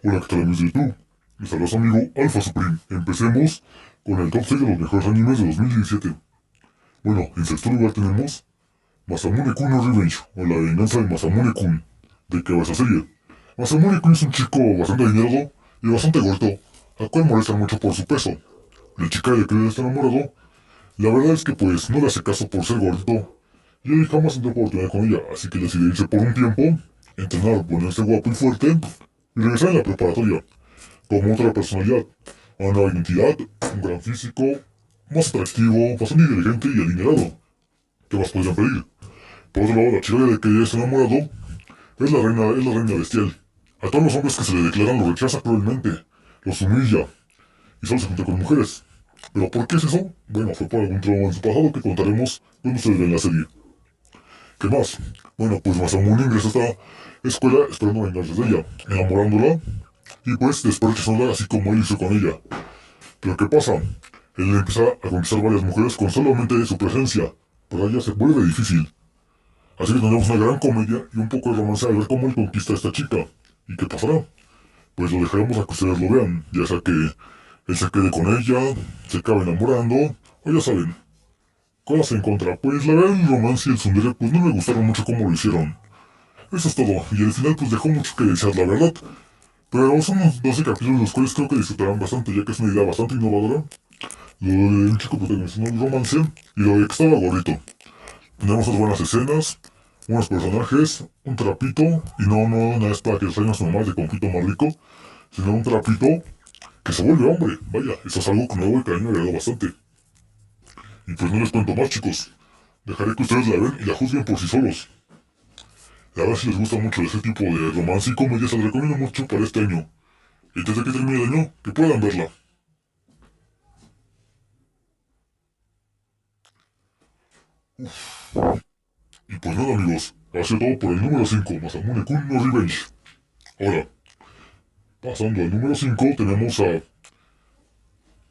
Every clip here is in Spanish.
Hola, ¿qué tal amigos de YouTube? Les habla su amigo Alpha Supreme. Empecemos con el top 6 de los mejores animes de 2017. Bueno, en sexto lugar tenemos Masamune-kun no Revenge, o la venganza de Masamune-kun. ¿De qué va esa serie? Masamune-kun es un chico bastante adinerado y bastante gordo, al cual molesta mucho por su peso. La chica de que él está enamorado, la verdad es que pues no le hace caso por ser gordito, y él jamás tendrá oportunidad con ella, así que decide irse por un tiempo, entrenar, ponerse guapo y fuerte, y regresar en la preparatoria como otra personalidad, una nueva identidad, un gran físico, más atractivo, bastante inteligente y adinerado. ¿Qué más podrían pedir? Por otro lado, la chica de la que es enamorado es la reina bestial. A todos los hombres que se le declaran lo rechaza cruelmente, los humilla y solo se junta con mujeres. ¿Pero por qué es eso? Bueno, fue por algún trauma en su pasado que contaremos cuando se vea en la serie. ¿Qué más? Bueno, pues Masamune ingresa a esta escuela esperando vengarse de ella, enamorándola y pues después rechazándola así como él hizo con ella. Pero ¿qué pasa? Él empieza a conquistar varias mujeres con solamente su presencia. Para ella se vuelve difícil. Así que tendremos una gran comedia y un poco de romance al ver cómo él conquista a esta chica. ¿Y qué pasará? Pues lo dejaremos a que ustedes lo vean, ya sea que él se quede con ella, se acabe enamorando, o ya saben, cosas en contra. Pues la verdad el romance y el tsundere pues no me gustaron mucho cómo lo hicieron. Eso es todo, y el final pues dejó mucho que desear, la verdad. Pero son unos 12 capítulos los cuales creo que disfrutarán bastante, ya que es una idea bastante innovadora lo de un chico protagonizando un romance y lo de que estaba gordito. Tenemos unas buenas escenas, buenos personajes, un trapito, y no es para que los años normales de conflicto más rico, sino un trapito que se vuelve hombre. Vaya, eso es algo nuevo y que a mí me agradó bastante. Y pues no les cuento más, chicos. Dejaré que ustedes la ven y la juzguen por sí solos. Y a ver si les gusta mucho ese tipo de romance y comedia, se los recomiendo mucho para este año. Y desde que termine el año, que puedan verla. Y pues nada amigos, ha sido todo por el número 5, Masamune-kun no Revenge. Ahora, pasando al número 5 tenemos a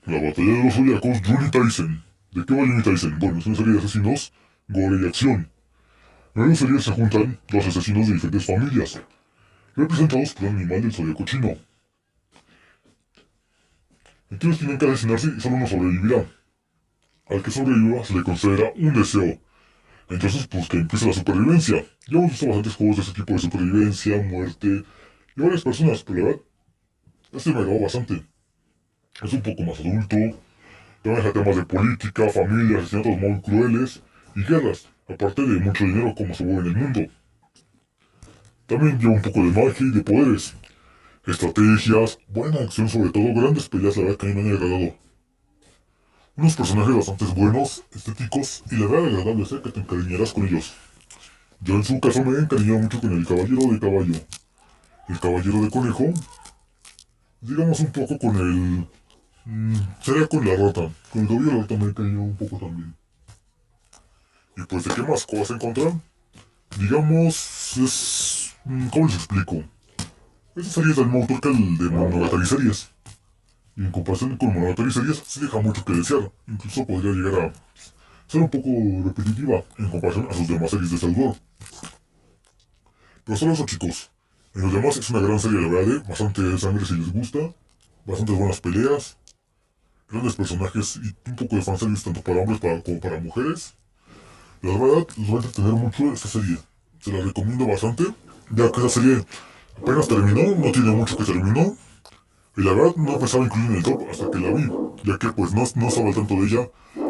la batalla de los zodiacos Juni Taisen. ¿De qué va Juni Taisen? Bueno, es una serie de asesinos, gore y acción. En la serie se juntan dos asesinos de diferentes familias, representados por un animal del zodiaco chino. Entonces tienen que asesinarse y solo uno sobrevivirá. Al que sobreviva se le concederá un deseo. Entonces, pues que empiece la supervivencia. Ya hemos visto bastantes juegos de ese tipo de supervivencia, muerte y varias personas, pero la verdad, este me agradó bastante. Es un poco más adulto, también deja temas de política, familia, asesinatos muy crueles y guerras, aparte de mucho dinero como se mueve en el mundo. También lleva un poco de magia y de poderes, estrategias, buena acción sobre todo, grandes peleas la verdad que a mí me han agradado. Unos personajes bastante buenos, estéticos y la verdad agradable ser que te encariñarás con ellos. Yo en su caso me he encariñado mucho con el caballero de caballo. El caballero de conejo, digamos un poco con el... sería con la rata. Con el caballero de la rata me he encariñado un poco también. Y pues de qué más cosas encontrar. Digamos, es... ¿cómo les explico? Esta serie es del mismo autor que el de Monogatari Series. Y en comparación con Monogatari Series, se deja mucho que desear. Incluso podría llegar a ser un poco repetitiva en comparación a sus demás series de este autor. Pero solo eso, chicos. En los demás es una gran serie, la verdad, bastante sangre si les gusta, bastantes buenas peleas, grandes personajes y un poco de fanservice tanto para hombres como para mujeres. La verdad, los va a entretener mucho esta serie. Se la recomiendo bastante, ya que esa serie apenas terminó, no tiene mucho que terminó. Y la verdad no pensaba incluir en el top hasta que la vi, ya que pues no estaba al tanto de ella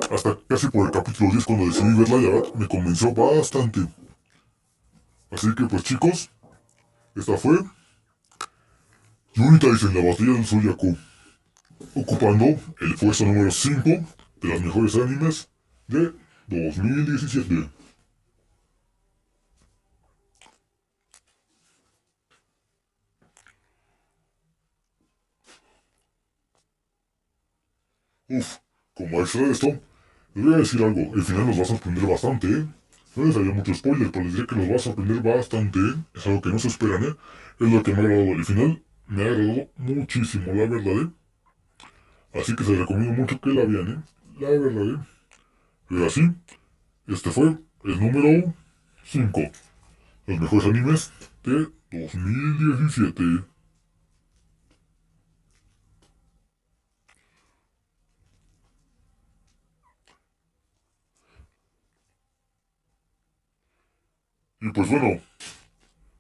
hasta casi por el capítulo 10 cuando decidí verla y la verdad me convenció bastante. Así que pues chicos, esta fue Yuri en la batalla del Zodiaco, ocupando el puesto número 5 de las mejores animes de 2017. Uf, como extra de esto, les voy a decir algo, el final nos va a sorprender bastante, ¿eh? No les daría mucho spoiler, pero les diré que nos va a sorprender bastante, ¿eh? Es algo que no se esperan, ¿eh? Es lo que me ha agradado, el final me ha agradado muchísimo, la verdad, ¿eh? Así que se les recomiendo mucho que la vean, ¿eh? La verdad, ¿eh? Pero así, este fue el número 5. Los mejores animes de 2017. Y pues bueno,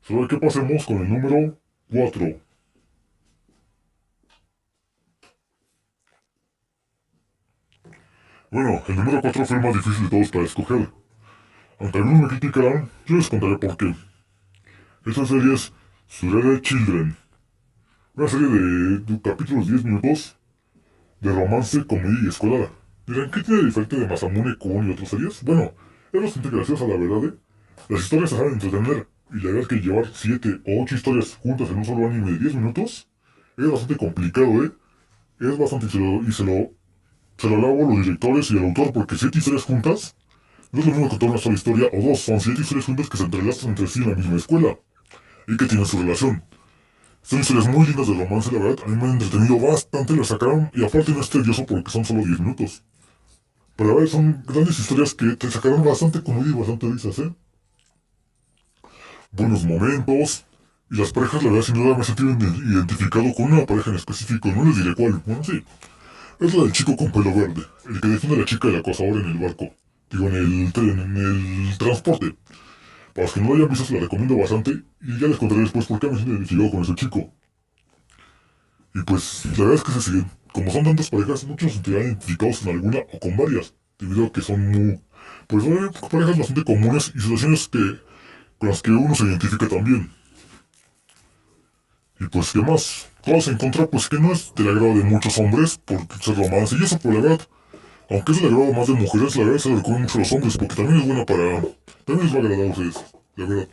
solo que pasemos con el número 4. Bueno, el número 4 fue el más difícil de todos para escoger. Aunque algunos me criticarán, yo les contaré por qué. Esta serie es Surere Children, una serie de capítulos de 10 minutos de romance, comedia y escolar. Dirán, ¿qué tiene de diferente de Masamune Kun y otras series? Bueno, es bastante graciosa la verdad, ¿eh? Las historias se saben entretener, y la verdad es que llevar 7 o 8 historias juntas en un solo anime de 10 minutos es bastante complicado, ¿eh? Es bastante, se lo alabo a los directores y al autor, porque 7 historias juntas no es lo mismo contar una sola historia o dos, son 7 historias juntas que se entrelazan entre sí en la misma escuela y que tienen su relación. Son historias muy lindas de romance, la verdad, a mí me han entretenido bastante, las sacaron y aparte no es tedioso porque son solo 10 minutos. Pero a ver, son grandes historias que te sacaron bastante comedia y bastante risas, ¿eh? Buenos momentos. Y las parejas, la verdad, sin duda me he sentido identificado con una pareja en específico, no les diré cuál. Bueno, sí. Es la del chico con pelo verde, el que defiende a la chica del acosador en el barco. Digo, en el tren, en el transporte. Para los que no lo hayan visto, se la recomiendo bastante. Y ya les contaré después por qué me siento identificado con ese chico. Y pues, la verdad es que se siguen. Como son tantas parejas, muchos se sentirán identificados en alguna o con varias. Debido a que son muy... Pues son parejas bastante comunes y situaciones con las que uno se identifica también. Y pues, ¿qué más? Cosas en contra, pues que no es del agrado de muchos hombres por ser romance y eso, por la verdad. Aunque es del agrado más de mujeres, la verdad se lo recomiendo mucho a los hombres porque también es buena para... También les va a agradar a ustedes, la verdad.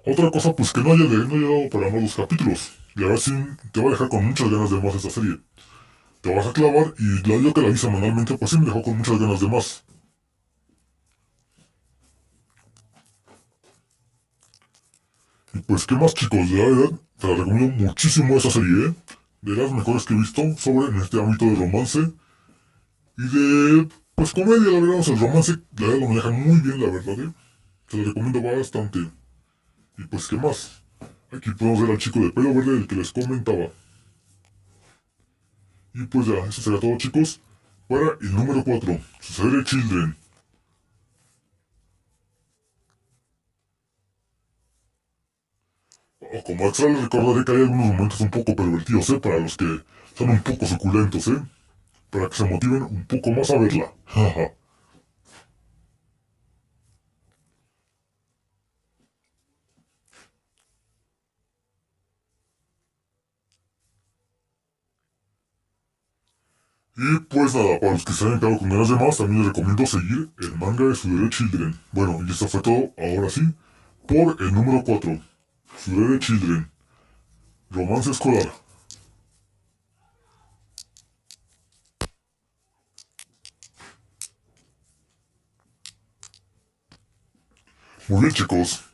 Otra cosa, pues que no haya dado para más los capítulos. La verdad sí te va a dejar con muchas ganas de más esta serie. Te vas a clavar y la yo que la vi semanalmente, pues sí me dejó con muchas ganas de más. Y pues, ¿qué más, chicos? De la verdad, te la recomiendo muchísimo esa serie, ¿eh? De las mejores que he visto sobre en este ámbito de romance y de, pues, comedia, la verdad. O sea, el romance, la verdad, lo manejan muy bien, la verdad, ¿eh? Te lo recomiendo bastante. Y pues, ¿qué más? Aquí podemos ver al chico de pelo verde del que les comentaba. Y pues ya, eso será todo, chicos, para el número 4, Suceder Children. Como extra les recordaré que hay algunos momentos un poco pervertidos, para los que son un poco suculentos, para que se motiven un poco más a verla. Jaja. Y pues nada, para los que se hayan quedado con ganas de más, también les recomiendo seguir el manga de Sudere Children. Bueno, y esto fue todo, ahora sí, por el número 4, Sudere Children, romance escolar. Muy bien, chicos.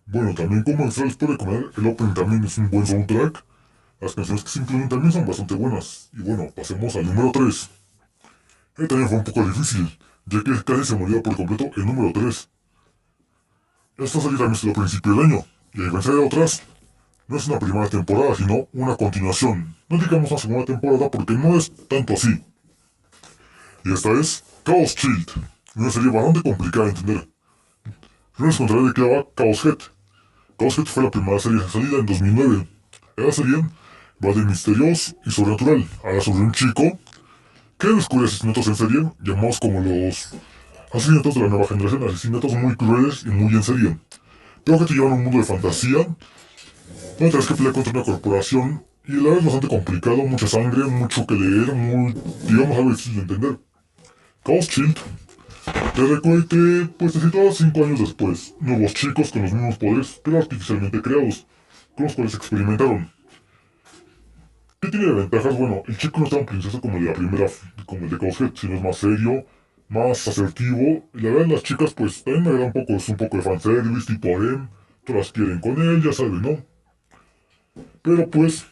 Bueno, también como extra les puedo recomendar, el opening también es un buen soundtrack. Las canciones que simplemente también son bastante buenas. Y bueno, pasemos al número 3. También fue un poco difícil, ya que casi se moría por completo el número 3. Esta serie también salió a principio del año, y a diferencia de otras, no es una primera temporada, sino una continuación. No digamos una segunda temporada porque no es tanto así. Y esta es Chaos Shield, una serie bastante complicada de entender. No les contaré de qué va Chaos Head. Chaos Head fue la primera serie salida en 2009. La serie va de misterios y sobrenatural. Habla sobre un chico que descubre asesinatos en serie, llamados como los asesinatos de la nueva generación, asesinatos muy crueles y muy en serie. Pero que te llevan a un mundo de fantasía, donde tienes que pelear contra una corporación, y la verdad es bastante complicado, mucha sangre, mucho que leer, muy, digamos, algo difícil de entender. Chaos Shield pues te sitúa 5 años después, nuevos chicos con los mismos poderes, pero artificialmente creados, con los cuales experimentaron. ¿Qué tiene de ventajas? Bueno, el chico no es tan princeso como el de la primera, como el de Coshead, sino es más serio, más asertivo. Y la verdad, las chicas, pues también me agrada un poco, es un poco de fanservice, tipo harem. Todas quieren con él, ya saben, ¿no? Pero pues,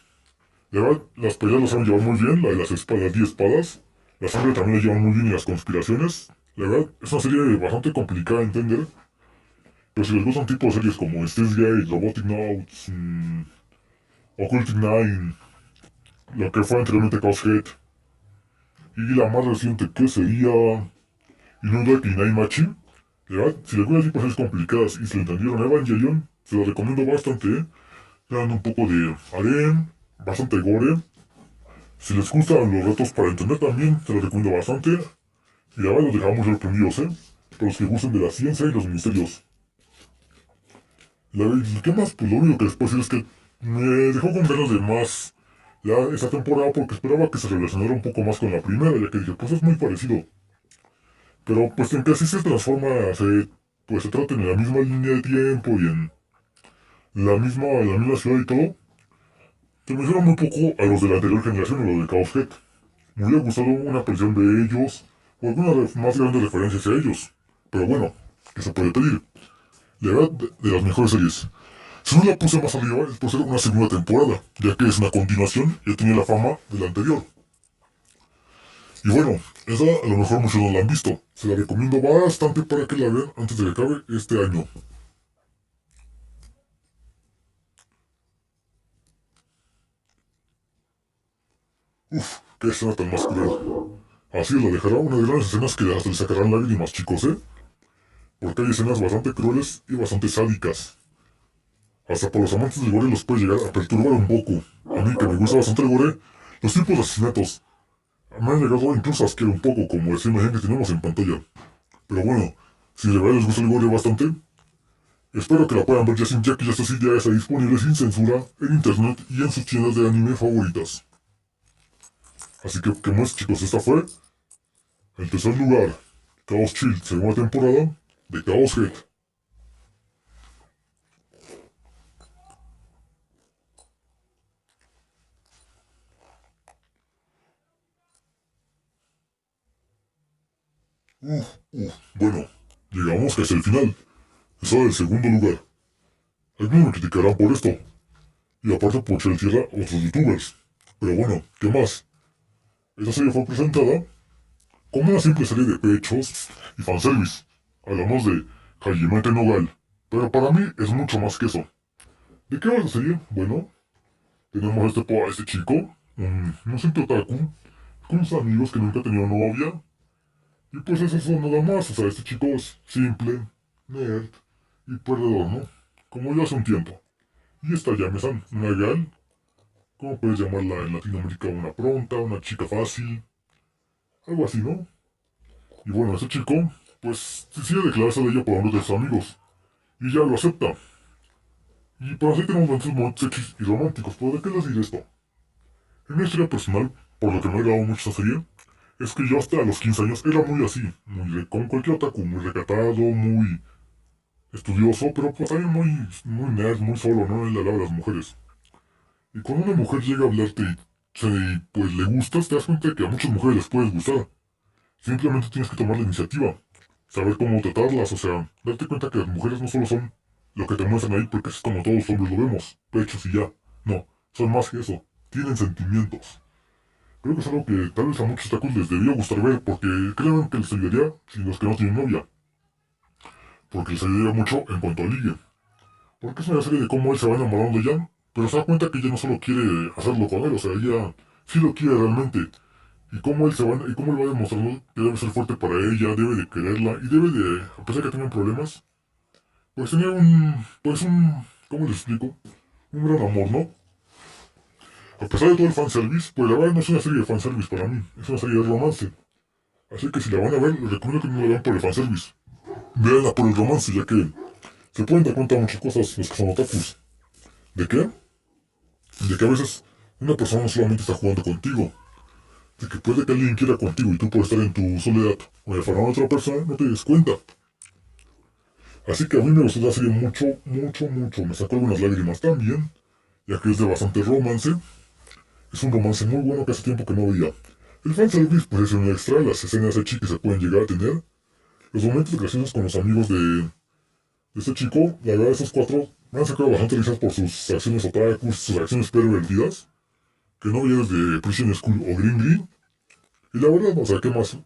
la verdad, las peleas las saben llevar muy bien, la de las espadas, 10 espadas. La sangre también la llevan muy bien y las conspiraciones. La verdad, es una serie bastante complicada de entender. Pero si les gustan tipo de series como Steins Gate, Robotic Notes, Occulting Nine, lo que fue anteriormente Coshead, Y la más reciente que sería Inudaki Naimachi. De verdad, si les voy a decir cosas complicadas y se le entendieron a Evangelion, se lo recomiendo bastante, ¿eh? Vean un poco de harem, bastante gore. Si les gustan los retos para entender también, se los recomiendo bastante. Y la verdad los dejamos sorprendidos, ¿eh? Para los que gusten de la ciencia y los misterios. ¿Qué más? Pues lo único que les puedo decir es que me dejó con ganas de más ya esa temporada porque esperaba que se relacionara un poco más con la primera, ya que dije, pues es muy parecido. Pero pues en que así se transforma, pues se trata en la misma línea de tiempo y en la misma ciudad y todo. Se me suena muy poco a los de la anterior generación, a los de Chaos Head. Me hubiera gustado una aparición de ellos, o alguna más grande referencia hacia ellos. Pero bueno, ¿qué se puede pedir? La verdad, de las mejores series. Si no la puse más arriba es por ser una segunda temporada, ya que es una continuación y ya tenía la fama de la anterior. Y bueno, esa a lo mejor muchos no la han visto. Se la recomiendo bastante para que la vean antes de que acabe este año. Uf, qué escena tan más cruel. Así la dejará una de las escenas que hasta le sacarán lágrimas, chicos, ¿eh? Porque hay escenas bastante crueles y bastante sádicas. Hasta por los amantes del gore los puede llegar a perturbar un poco. A mí, que me gusta bastante el gore, los tipos de asesinatos me han llegado incluso a asquear un poco, como esa imagen que tenemos en pantalla. Pero bueno, si de verdad les gusta el gore bastante, espero que la puedan ver ya que ya está, ya está disponible sin censura en internet y en sus tiendas de anime favoritas. Así que, ¿qué más, chicos? Esta fue el tercer lugar, Chaos Shield, segunda temporada de Chaos Head. Bueno, llegamos casi al final. Está el segundo lugar. Algunos me criticarán por esto, y aparte por echar tierra a otros youtubers. Pero bueno, ¿qué más? Esta serie fue presentada como una simple serie de pechos y fanservice. Hablamos de Hajime no Gal, pero para mí es mucho más que eso. ¿De qué va la serie? Bueno, tenemos a este chico, un simple otaku, con unos amigos que nunca tenían novia, y pues es eso nada más, o sea, este chico es simple, nerd y perdedor, ¿no? Como yo hace un tiempo. Y esta Yame-san, una gal, ¿cómo puedes llamarla en Latinoamérica? Una pronta, una chica fácil, algo así, ¿no? Y bueno, este chico, pues, decide declararse de ella por uno de sus amigos, y ya lo acepta. Y para así tenemos momentos sexys y románticos, pero ¿de qué les diré esto? En mi historia personal, por lo que me ha agradado mucho esta serie, es que yo hasta los 15 años era muy así, como cualquier otaku, muy recatado, muy estudioso, pero pues también muy nerd, muy solo, ¿no? En la lado de las mujeres. Y cuando una mujer llega a hablarte y pues le gustas, te das cuenta de que a muchas mujeres les puedes gustar. Simplemente tienes que tomar la iniciativa, saber cómo tratarlas, o sea, darte cuenta que las mujeres no solo son lo que te muestran ahí porque es como todos los hombres lo vemos, pechos y ya. No, son más que eso, tienen sentimientos. Creo que es algo que tal vez a muchos tacos les debería gustar ver porque creen que les ayudaría si los que no tienen novia. Porque les ayudaría mucho en cuanto a ligue. Porque es una serie de cómo él se va enamorando de ella, pero se da cuenta que ella no solo quiere hacerlo con él, o sea, ella sí lo quiere realmente. Y cómo él va demostrando que debe ser fuerte para ella, debe de quererla y debe de, a pesar de que tengan problemas, pues tener ¿cómo les explico? Un gran amor, ¿no? A pesar de todo el fanservice, pues la verdad no es una serie de fanservice para mí, es una serie de romance. Así que si la van a ver, les recomiendo que no la vean por el fanservice. Veanla por el romance, ya que se pueden dar cuenta de muchas cosas los que son otakus. ¿De qué? De que a veces una persona no solamente está jugando contigo, de que puede que alguien quiera contigo y tú por estar en tu soledad o de a otra persona no te des cuenta. Así que a mí me gustó la serie mucho, mucho, mucho. Me sacó algunas lágrimas también, ya que es de bastante romance. Es un romance muy bueno que hace tiempo que no veía. El fanservice pues es un extra, las escenas de que se pueden llegar a tener. Los momentos graciosos con los amigos de este chico, la verdad esos cuatro me han sacado bastante risas por sus acciones otakus, sus acciones pervertidas, que no veía desde Prison School o Green Green. Y la verdad, o sea, ¿qué más?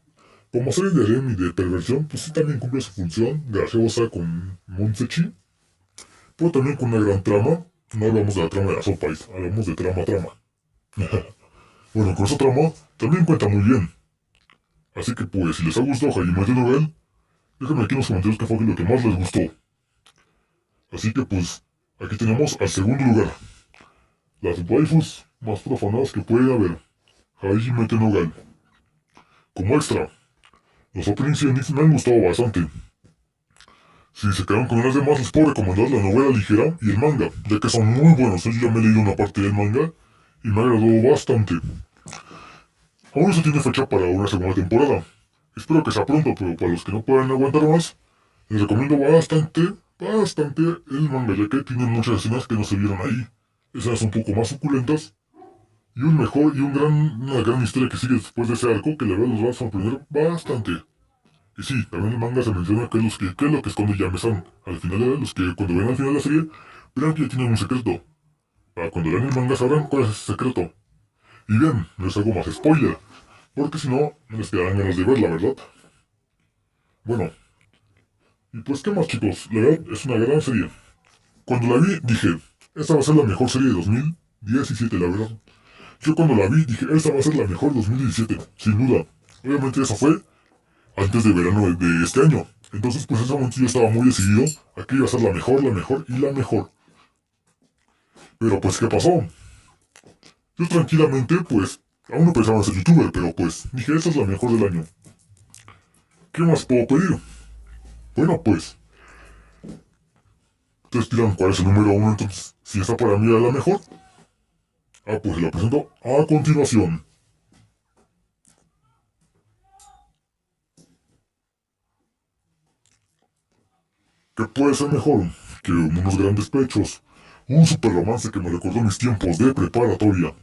Como serie de harem y de perversión, pues sí también cumple su función, graciosa con Monsechi, pero también con una gran trama. No hablamos de la trama de la sopa, hablamos de trama. Bueno, con esa trama también cuenta muy bien. Así que pues, si les ha gustado Hajime no Gal, déjenme aquí en los comentarios qué fue lo que más les gustó. Así que pues, aquí tenemos al segundo lugar. Las waifus más profanadas que puede haber. Hajime no Gal. Como extra, los openings y endings me han gustado bastante. Si se quedan con las demás, les puedo recomendar la novela ligera y el manga, ya que son muy buenos. Yo ya me he leído una parte del manga y me ha agradado bastante. Aún no se tiene fecha para una segunda temporada. Espero que sea pronto, pero para los que no puedan aguantar más, les recomiendo bastante el manga, ya que tiene muchas escenas que no se vieron ahí. Escenas un poco más suculentas y una gran historia que sigue después de ese arco que la verdad los va a sorprender bastante. Y sí, también en el manga se menciona que es lo que esconde Yame-san. Al final, los que cuando ven al final de la serie, verán que ya tienen un secreto. Para cuando vean el manga sabrán cuál es ese secreto. Y bien, no les hago más spoiler, porque si no, me les quedarán ganas de verla, ¿verdad? Bueno, y pues qué más chicos, la verdad es una gran serie. Cuando la vi dije, esta va a ser la mejor serie de 2017, la verdad. Yo cuando la vi dije, esta va a ser la mejor 2017, sin duda. Obviamente eso fue antes de verano de este año. Entonces, pues en ese momento yo estaba muy decidido a que iba a ser la mejor y la mejor. Pero pues, ¿qué pasó? Yo tranquilamente, pues, aún no pensaba en ser youtuber, pero pues, dije, esta es la mejor del año. ¿Qué más puedo pedir? Bueno, pues, ustedes dirán cuál es el número uno, entonces, si esta para mí era la mejor. Ah, pues se la presento a continuación. ¿Qué puede ser mejor que unos grandes pechos? Un super romance que me recordó mis tiempos de preparatoria.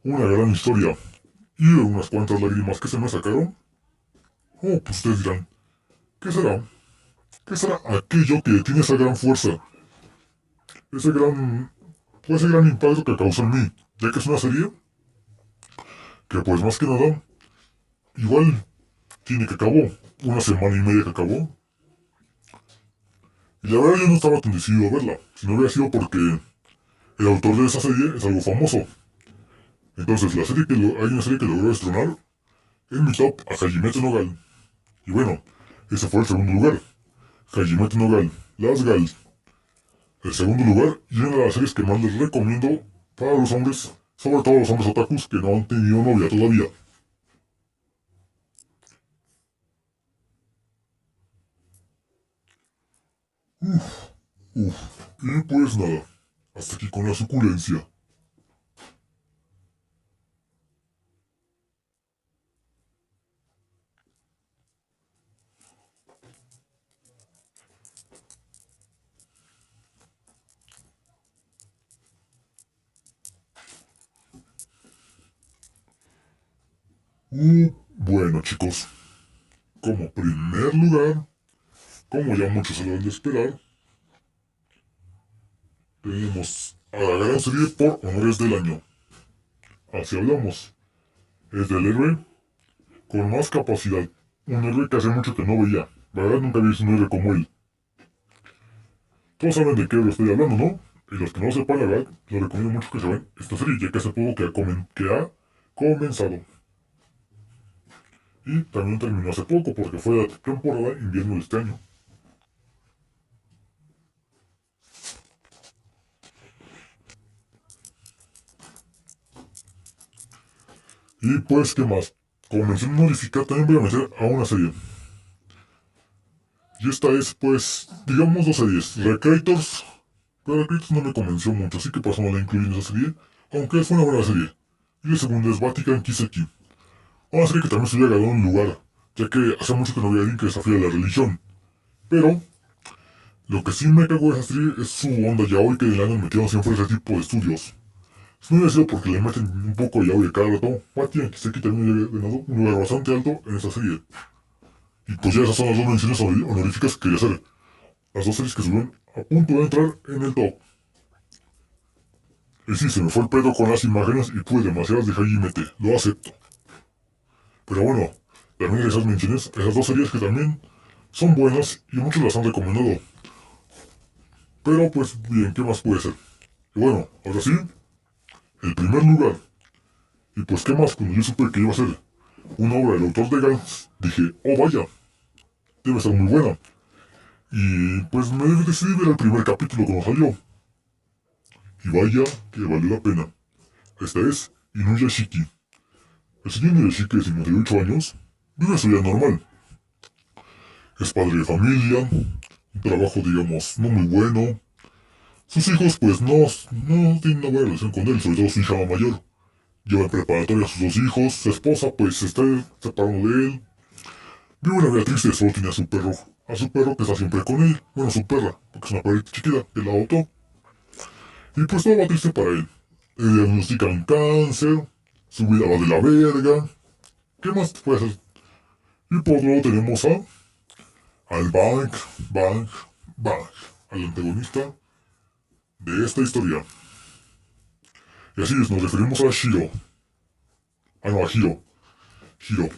Una gran historia. Y unas cuantas lágrimas que se me sacaron. Oh, pues ustedes dirán, ¿qué será? ¿Qué será aquello que tiene esa gran fuerza? Ese gran... ese gran impacto que causó en mí. Ya que es una serie que pues más que nada, igual tiene que acabó. Una semana y media que acabó. Y la verdad yo no estaba tan decidido a verla. Si no hubiera sido porque el autor de esa serie es algo famoso. Entonces hay una serie que logró destronar en mi top a Hajime no Gal. Y bueno, ese fue el segundo lugar. Hajime no Gal, Las Gal. El segundo lugar y una de las series que más les recomiendo para los hombres, sobre todo los hombres otakus que no han tenido novia todavía. Y pues nada, hasta aquí con la suculencia. Bueno chicos, como primer lugar, como ya muchos se lo han de esperar, tenemos a la gran serie por honores del año. Así hablamos. Es del héroe con más capacidad. Un héroe que hace mucho que no veía. La verdad nunca había visto un héroe como él. Todos saben de qué héroe estoy hablando, ¿no? Y los que no sepan, la verdad, les recomiendo mucho que se vean esta serie, ya que hace poco que ha comenzado. Y también terminó hace poco, porque fue la temporada invierno de este año. Y pues, ¿qué más? Como mención honorífica, también voy a meter a una serie. Y esta es, pues, digamos dos series. Recreators. Pero Recreators no me convenció mucho, así que pasamos a la incluir en esa serie. Aunque es una buena serie. Y la segunda es Vatican Kiseki. Una serie que también se había ganado un lugar, ya que hace mucho que no había alguien que desafía la religión. Pero, lo que sí me cagó de esa serie es su onda yaoi que le han metido siempre ese tipo de estudios. Si no hubiera sido porque le meten un poco de yaoi a cada rato, Vatican Kiseki también había ganado un lugar bastante alto en esa serie. Y pues ya esas son las dos menciones honoríficas que quería hacer. Las dos series que estuvieron a punto de entrar en el top. Y sí, se me fue el pedo con las imágenes y pude demasiadas de Hajime, lo acepto. Pero bueno, también esas menciones, esas dos series que también son buenas y muchos las han recomendado. Pero pues bien, ¿qué más puede ser? Y bueno, ahora sí, el primer lugar. Y pues qué más cuando yo supe que iba a ser una obra del autor de Gantz, dije, oh vaya, debe ser muy buena. Y pues me decidí ver el primer capítulo cuando salió. Y vaya que valió la pena. Esta es Inuyashiki. El señor Inuyashiki de 58 años vive su vida normal. Es padre de familia, un trabajo digamos no muy bueno. Sus hijos pues no tienen una buena relación con él, sobre todo su hija mayor. Lleva en preparatoria a sus dos hijos, su esposa pues se está separando de él. Vive una vida triste, solo tiene a su perro que está siempre con él, bueno su perra, porque es una perrita chiquita que la adoptó. Y pues todo va triste para él. Le diagnostican cáncer, su vida va de la verga. ¿Qué más puede hacer? Y por otro lado tenemos al Bang, al antagonista de esta historia. Y así es, nos referimos a Shiro. Ah, no, a Hiro. Hiro.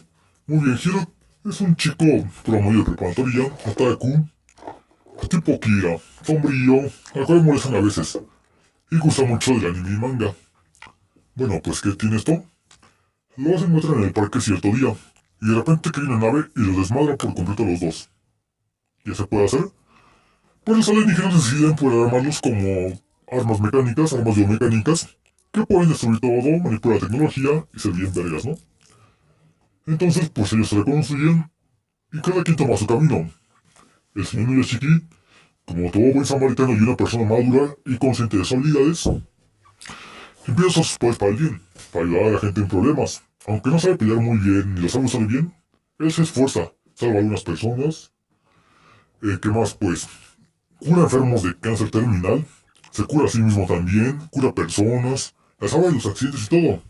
Muy bien, Hiro es un chico promedio de preparatoria, otaku, tipo Kira, sombrío, al cual molestan a veces, y gusta mucho del anime y manga. Bueno, pues ¿qué tiene esto? Los encuentran en el parque cierto día, y de repente cae una nave y los desmadra por completo a los dos. ¿Ya se puede hacer? Pues los alienígenas deciden programarlos como armas mecánicas, armas biomecánicas, que pueden destruir todo, manipular la tecnología y ser bien vergas, ¿no? Entonces, pues ellos se reconstruyen y cada quien toma su camino. El señor Miyashiki, como todo buen samaritano y una persona madura y consciente de sus habilidades, empieza sus poderes para el bien, para ayudar a la gente en problemas. Aunque no sabe pelear muy bien ni lo sabe usar bien, él se esfuerza, salva a algunas personas. ¿Qué más? Pues cura enfermos de cáncer terminal, se cura a sí mismo también, cura personas, la salva de los accidentes y todo.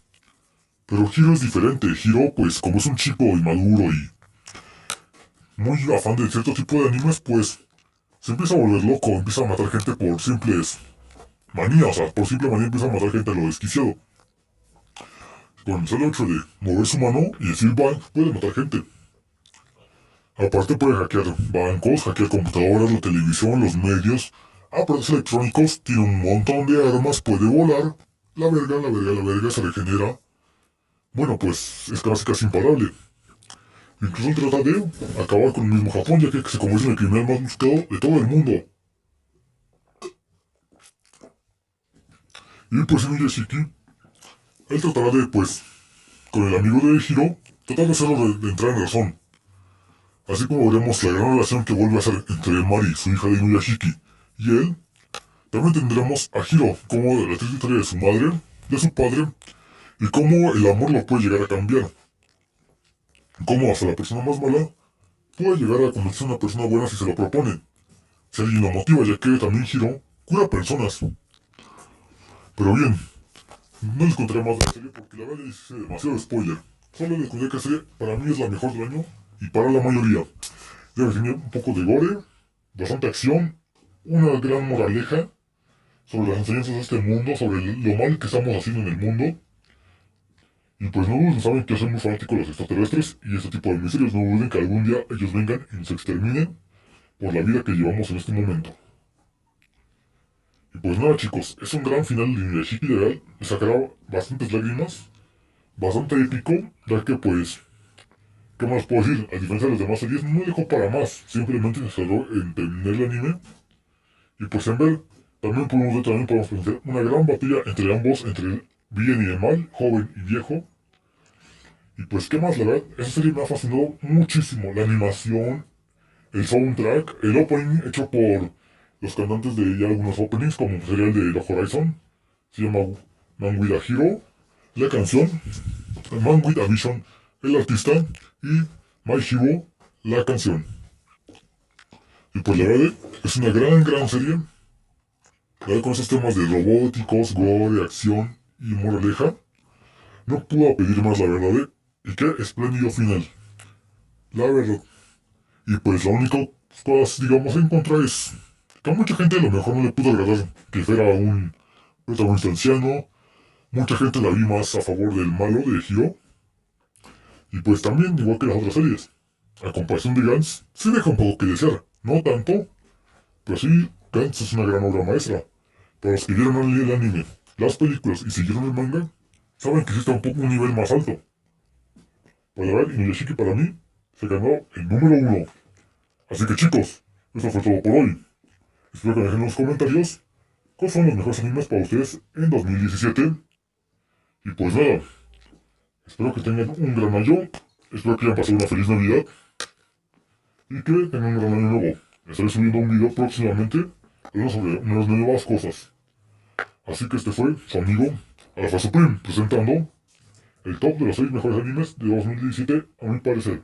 Pero Hiro es diferente. Hiro, pues como es un chico inmaduro y muy afán de cierto tipo de animes, pues se empieza a volver loco, empieza a matar gente por simples manías, o sea, por simple manía empieza a matar gente a lo desquiciado. Con el solo hecho de mover su mano y decir bang, puede matar gente. Aparte puede hackear bancos, hackear computadoras, la televisión, los medios, aparatos electrónicos, tiene un montón de armas, puede volar, la verga se regenera. Bueno, pues es casi imparable. Incluso trata de acabar con el mismo Japón, ya que se convierte en el criminal más buscado de todo el mundo. Y pues en Miyashiki, él tratará de, pues, con el amigo de Hiro, tratar de hacerlo de entrar en razón. Así como veremos la gran relación que vuelve a ser entre Mari, su hija de Inuyashiki, y él, también tendremos a Hiro, como la triste historia de su madre, de su padre, y cómo el amor lo puede llegar a cambiar. Cómo hasta la persona más mala puede llegar a convertirse en una persona buena si se lo propone. Si alguien lo motiva, ya que también Hiro cura personas. Pero bien, no les contaré más de la serie porque la verdad les hice demasiado spoiler. Solo les contaré que la serie para mí es la mejor del año y para la mayoría. Ya que tenía un poco de gore, bastante acción, una gran moraleja sobre las enseñanzas de este mundo, sobre lo mal que estamos haciendo en el mundo. Y pues no duden, saben que soy muy fanático de los extraterrestres y este tipo de misterios. No duden que algún día ellos vengan y nos exterminen por la vida que llevamos en este momento. Y pues nada chicos, es un gran final de Inuyashiki, de verdad, me sacará bastantes lágrimas, bastante épico, ya que pues, ¿qué más puedo decir? A diferencia de las demás series, no dejó para más, simplemente se cerró en terminar el anime. Y pues en ver, también podemos pensar una gran batalla entre ambos, entre el bien y el mal, joven y viejo. Y pues, ¿qué más? La verdad, esa serie me ha fascinado muchísimo, la animación, el soundtrack, el opening hecho por los cantantes de ya algunos openings, como sería el de Log Horizon, se llama Man with a Hero, la canción, Man with a Vision, el artista, y My Hero, la canción. Y pues la verdad, es una gran serie, la verdad con esos temas de robóticos, gore, acción y moraleja, no puedo pedir más la verdad, y qué espléndido final, la verdad. Y pues la única cosa, digamos, en contra es que a mucha gente a lo mejor no le pudo agradar que fuera un protagonista anciano. Mucha gente la vi más a favor del malo de Hiro. Y pues también, igual que las otras series, a comparación de Gantz, sí deja un poco que desear. No tanto, pero sí, Gantz es una gran obra maestra. Para los que vieron el anime, las películas y siguieron el manga, saben que sí está un poco un nivel más alto. Para ver, Inuyashiki para mí se ganó el número 1. Así que chicos, eso fue todo por hoy. Espero que dejen en los comentarios cuáles son los mejores animes para ustedes en 2017. Y pues nada, espero que tengan un gran año, espero que hayan pasado una feliz Navidad y que tengan un gran año nuevo. Estaré subiendo un video próximamente hablando sobre unas nuevas cosas. Así que este fue su amigo Alpha Supreme presentando el top de los 6 mejores animes de 2017 a mi parecer.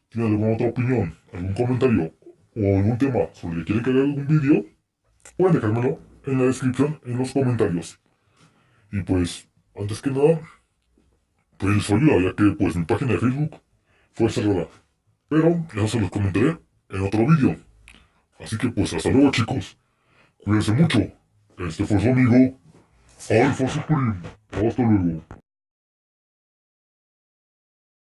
¿Tienen alguna otra opinión, algún comentario o algún tema sobre el que quieren que haga algún vídeo? Pueden dejármelo en la descripción, en los comentarios. Y pues, antes que nada, pedirles ayuda, ya que pues mi página de Facebook fue cerrada. Pero eso se los comentaré en otro vídeo. Así que pues hasta luego chicos. Cuídense mucho. Este fue su amigo Alpha Supreme. Hasta luego.